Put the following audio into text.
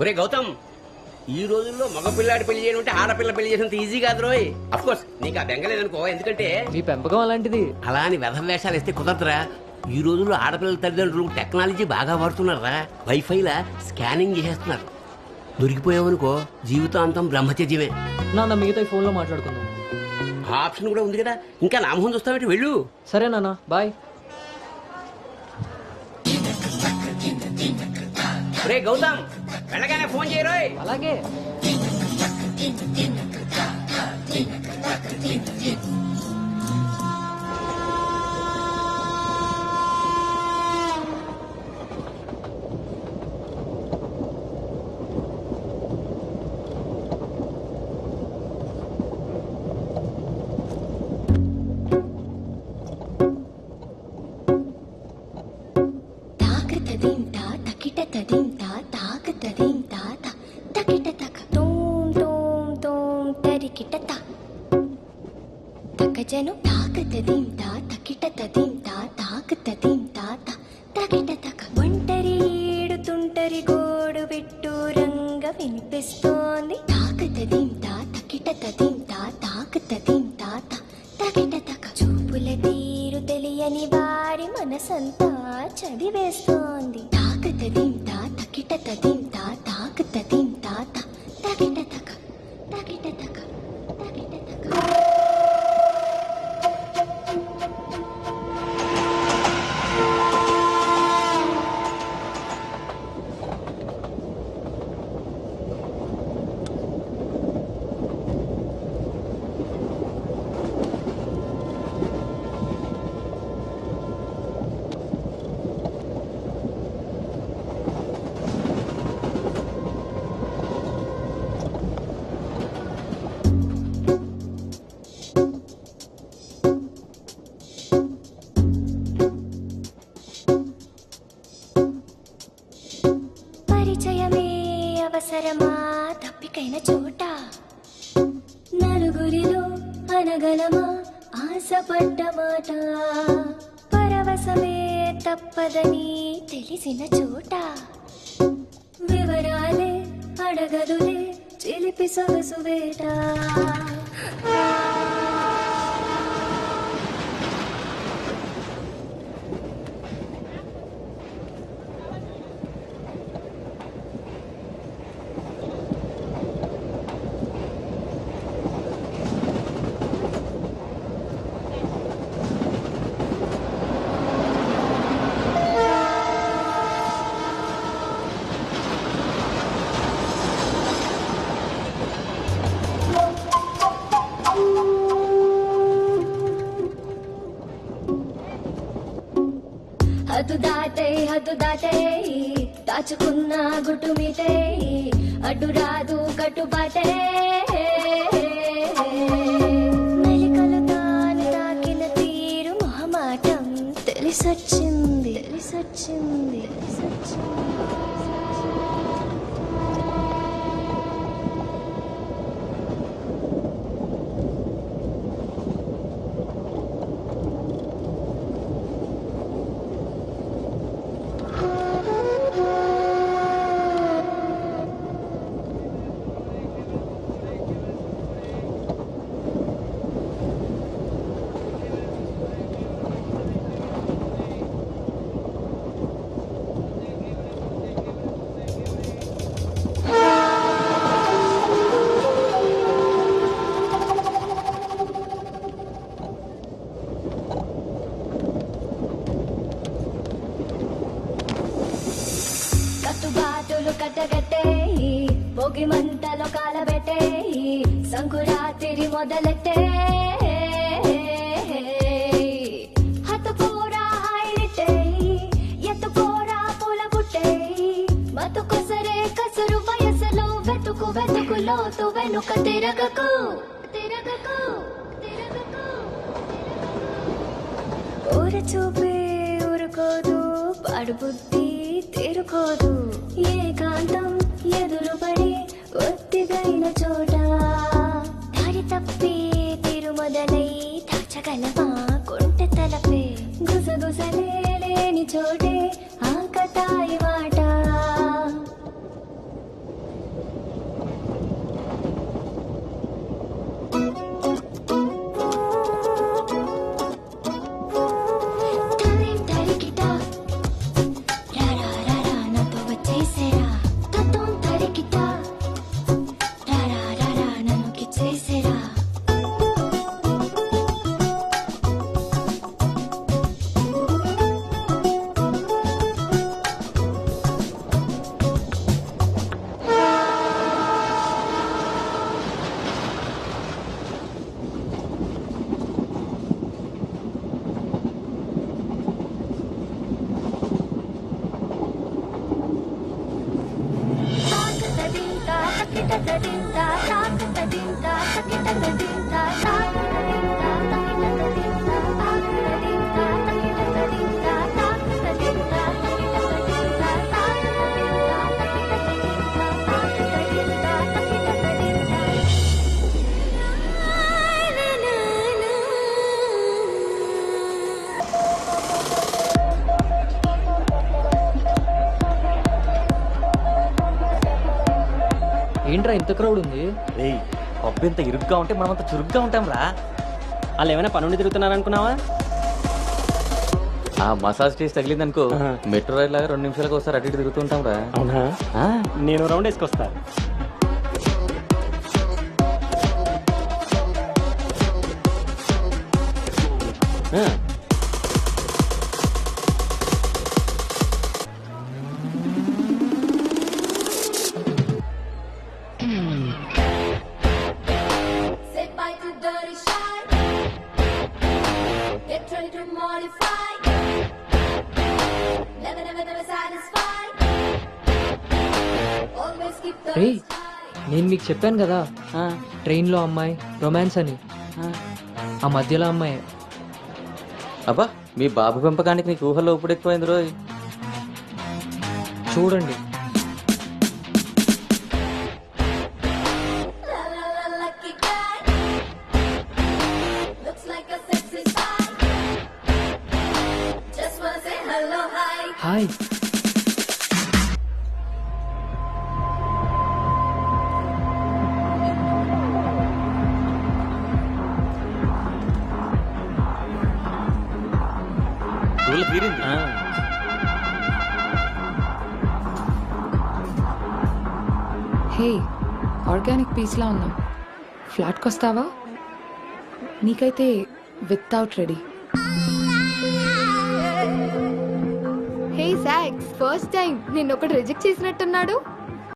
ఒరే గౌతమ్, ఈ రోజుల్లో మగపిల్లాడి పెళ్లి చేయడం అంటే ఆడపిల్ల పెళ్లి చేసినంత ఈజీ కాదు రోయ్. అఫ్ కోర్స్ నీకు ఆ బెంగలేదనుకో, ఎందుకంటే మీ పెంపకం అలాంటిది. అలా అని వ్యధ వేషాలు వేస్తే కుదరదురా. ఈ రోజుల్లో ఆడపిల్లల తల్లిదండ్రులు టెక్నాలజీ బాగా వాడుతున్నారా. వైఫైలా స్కానింగ్ చేసేస్తున్నారు. దొరికిపోయావనుకో జీవితాంతం బ్రహ్మచర్యమే. నాన్న మిగతా ఫోన్ లో మాట్లాడుకుందాం. ఆ ఆప్షన్ కూడా ఉంది కదా, ఇంకా నా మొహం చూస్తావేంటి, వెళ్ళు. సరే నాన్న, బాయ్. రే గౌతమ్, వెళ్ళగానే ఫోన్ చేయరోయ్. అలాగే. జను తాకతదీం తా తకిట తదీం తా తాకతదీం తా తకిట తక ఒంటరి ఏడుతుంటరి గోడు పెట్టు రంగ వినిపిస్తోంది. తాకతదీం తా తకిట తదీం తా తాకతదీం తా తకిట తక చూపుల తీరు తెలియని వారి మనసంతా చదివేస్తోంది. తాకతదీం తా తకిట తదీం తా తాకతదీం తా తకిట తక తకిట తక తకిట తక. అవసరమా తప్పికైన చోట నలుగురిలో అనగలమా ఆశపడ్డ మాట పరవశమే తప్పదని తెలిసిన చోట వివరాలే అడగదులే చిలిపి సొగసు వేట. హద్దు దాటే దాచుకున్న గుట్టు మీటే అడ్డు రాదు కట్టుబాటే మెలికలు తాను తాకిన తీరు మొహమాటం తెలిసొచ్చింది తెలిసొచ్చింది తెలిసొచ్చింది. కట్టుబాటులు కట్టగట్టే భోగి మంటలో కాలబెట్టే సంకురాత్రి మొదలెట్టే హతుకోరా హాయినిట్టే ఎత్తుకోరా పూల పుట్టే మతుకొసరే కసురు వయసులో వెతుకు వెతుకులోతు వెనుక తిరగకు తిరగకు తిరగకు. ఊర చూపే ఊరుకోదు పాడు బుద్ధి తిరుకోదు ఏకాంతం ఎదురుపడి ఒత్తిగైన చోట దారి తప్పి తిరు మొదలై దాచగలవా కొంటె తలపే గుసగుసలే లేని చోటే ఆకతాయి మాట. ఏంట్రా ఇంత క్రౌడ్ ఉంది? రేయ్ పబ్బు ఇంత ఇరుగ్గా ఉంటే మనం అంత చురుగ్గా ఉంటాం రా. వాళ్ళు ఏమైనా పనుండి తిరుగుతున్నారనుకున్నావా? ఆ మసాజ్ టేస్ట్ తగిలిందనుకో మెట్రో రైల్ లాగా 2 నిమిషాలకు ఒకసారి అటు ఇటు తిరుగుతూ ఉంటాం రా. అవునా? ఆ, నేను రౌండ్ వేసుకొస్తా. ఆ, Say bye to dirty shy. Get ready to modify. Never, never, never satisfied. Always keep the రేయ్ నేను మీకు చెప్పాను కదా ట్రైన్లో అమ్మాయి రొమాన్స్ అని. ఆ మధ్యలో అమ్మాయి. అబ్బా మీ బాబు పెంపకానికి నీకు ఊహల్లో ఇప్పుడు ఎక్కువైంది రోజు. చూడండి. la la la lucky guy. Looks like a sexy spy. Just wanna say hello, hi. Hi. ఊళ్ళో తీరింది. ఆ. హే ఆర్గానిక్ పీస్లా ఉన్నాం. ఫ్లాట్కి వస్తావా? నీకైతే వితౌట్ రెడీ. హే సాక్స్, ఫస్ట్ టైం నిన్న ఒకటి రిజెక్ట్ చేసినట్టున్నాడు.